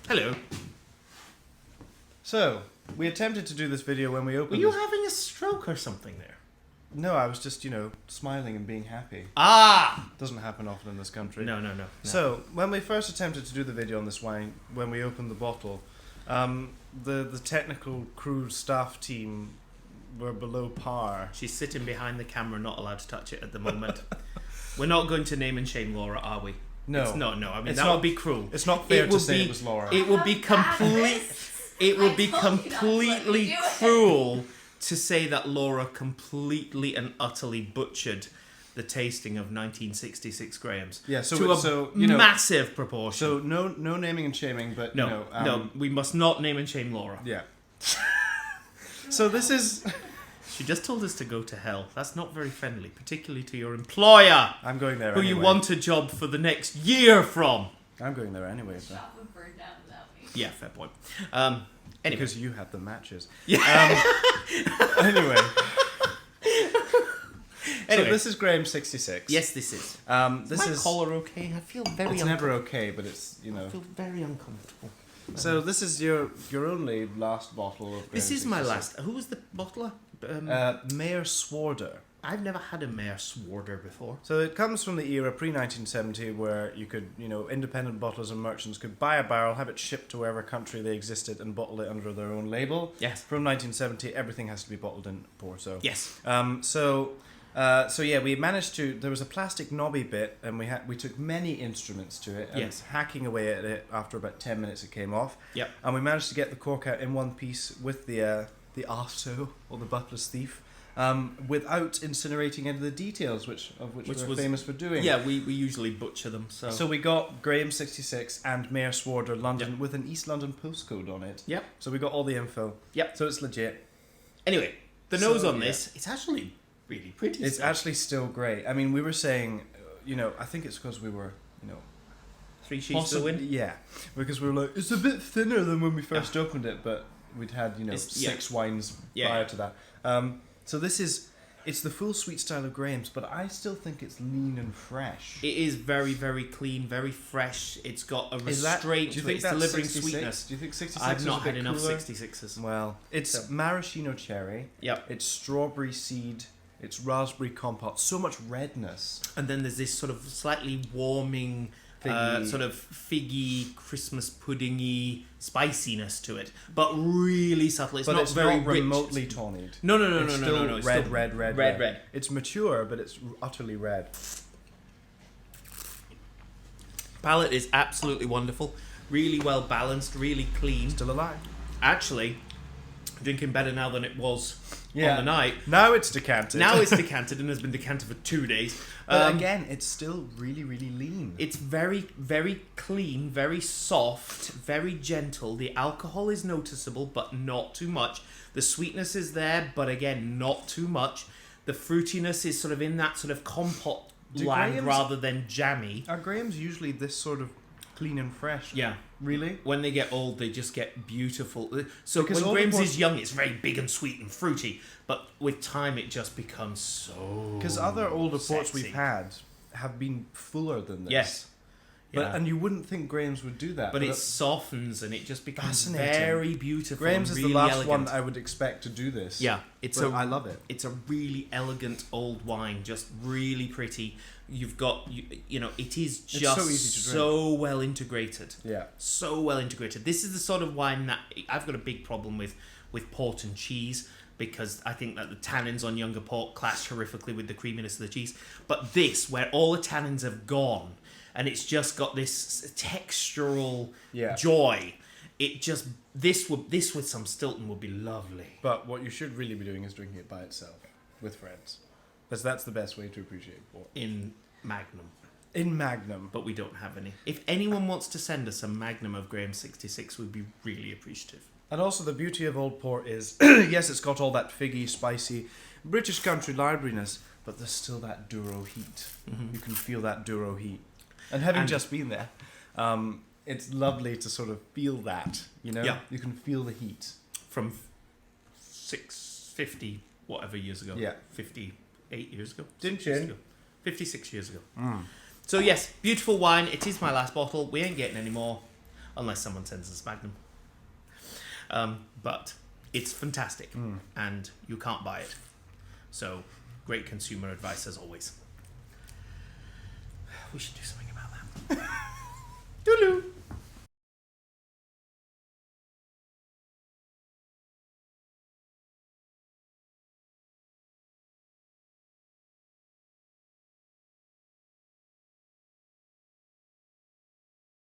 Hello. So, we attempted to do this video when we Were opened you this... having a stroke or something there? No, I was just, smiling and being happy. Ah! Doesn't happen often in this country. No. So, when we first attempted to do the video on this wine, when we opened the bottle, the technical crew staff team were below par. She's sitting behind the camera, not allowed to touch it at the moment. We're not going to name and shame Laura, are we? No. No. I mean, It's that not- would be cruel. It's not fair to say it was Laura. It would be complete. It would be completely cruel to say that Laura completely and utterly butchered the tasting of 1966 Grahams. Yeah, to a massive proportion. So, no naming and shaming, but, no, we must not name and shame Laura. Yeah. So this is... She just told us to go to hell. That's not very friendly, particularly to your employer, I'm going there who anyway. you want a job for the next year from. I'm going there anyway. So. Shop would burn down without me. Yeah, fair point. Anyway. Because you had the matches. Yeah. Anyway. Anyway. So this is Graham 66. Yes, this is. This My is... collar okay? I feel very It's never okay, but it's, I feel very uncomfortable. So this is your only last bottle of Graham This is my 66. last. Who was the bottler? Mayor Sworder. I've never had a Mayor Sworder before. So it comes from the era pre-1970 where you could, independent bottlers and merchants could buy a barrel, have it shipped to wherever country they existed and bottle it under their own label. Yes. From 1970, everything has to be bottled in Porto. Yes. So yeah, we managed to. There was a plastic knobby bit, and we took many instruments to it. And Yes. hacking away at it. After about 10 minutes, it came off. Yep. And we managed to get the cork out in one piece with the arso or the butler's thief, without incinerating any of the details, which we're famous for doing. Yeah, we usually butcher them. So we got Graham 66 and Mayor Sworder London Yep. with an East London postcode on it. Yep. So we got all the info. Yep. So it's legit. Anyway, the So, nose on yeah. this, it's actually really pretty. It's still. actually still great. I mean, we were saying, I think it's because we were, 3 sheets to win. yeah, because we were like, it's a bit thinner than when we first opened it, but we'd had, It's- yeah. 6 wines Yeah, prior yeah. to that. So it's the full sweet style of Graham's, but I still think it's lean and fresh. It is very, very clean, very fresh. It's got a Is that- restraint do you to it. think It's that's delivering 66? sweetness. Do you think 66 I've is not a bit had enough cooler? 66s. Well, it's So- maraschino cherry. Yep. It's strawberry seed. It's raspberry compote. So much redness. And then there's this sort of slightly warming, Figgy. sort of figgy, Christmas puddingy spiciness to it, but really subtle. It's But not it's very not rich. remotely tonied. No. It's still It's red, still red. It's mature, but it's utterly red. Palate is absolutely wonderful. Really well balanced. Really clean. Still alive. Actually, drinking better now than it was Yeah. on the night. Now it's decanted. Now it's decanted and has been decanted for 2 days. But again, it's still really, really lean. It's very, very clean, very soft, very gentle. The alcohol is noticeable, but not too much. The sweetness is there, but again, not too much. The fruitiness is sort of in that sort of compote Do land Graham's- rather than jammy. Are Graham's usually this sort of clean and fresh? Yeah. Really? When they get old, they just get beautiful. So Because all when the Graham's port- is young, it's very big and sweet and fruity. But with time, it just becomes so Because other older ports sexy. we've had have been fuller than this. Yes. But, Yeah. and you wouldn't think Graham's would do that. But it softens and it just becomes Fascinating. very beautiful. Graham's and is really the last elegant. one I would expect to do this. Yeah, it's But I love it. It's a really elegant old wine, just really pretty. You've got it is just so easy to drink. so well integrated. Yeah. So well integrated. This is the sort of wine that I've got a big problem with port and cheese, because I think that the tannins on younger port clash horrifically with the creaminess of the cheese. But this, where all the tannins have gone, and it's just got this textural Yeah. joy. It just this with some Stilton would be lovely. But what you should really be doing is drinking it by itself with friends. Because that's the best way to appreciate port. In Magnum, In Magnum. but we don't have any. If anyone wants to send us a Magnum of Graham 66, we'd be really appreciative. And also the beauty of Old Port is, yes, it's got all that figgy, spicy British country librariness, but there's still that Douro heat. Mhm. You can feel that Douro heat. And having And- just been there, it's lovely to sort of feel that, Yeah. You can feel the heat. From 650 whatever years ago. Yeah. 58 years ago. Didn't 6 years you? ago. 56 years ago. So yes, beautiful wine. It is my last bottle. We ain't getting any more. unless someone sends us Magnum. But it's fantastic, and you can't buy it. So, great consumer advice as always. We should do something about that. Doodaloo!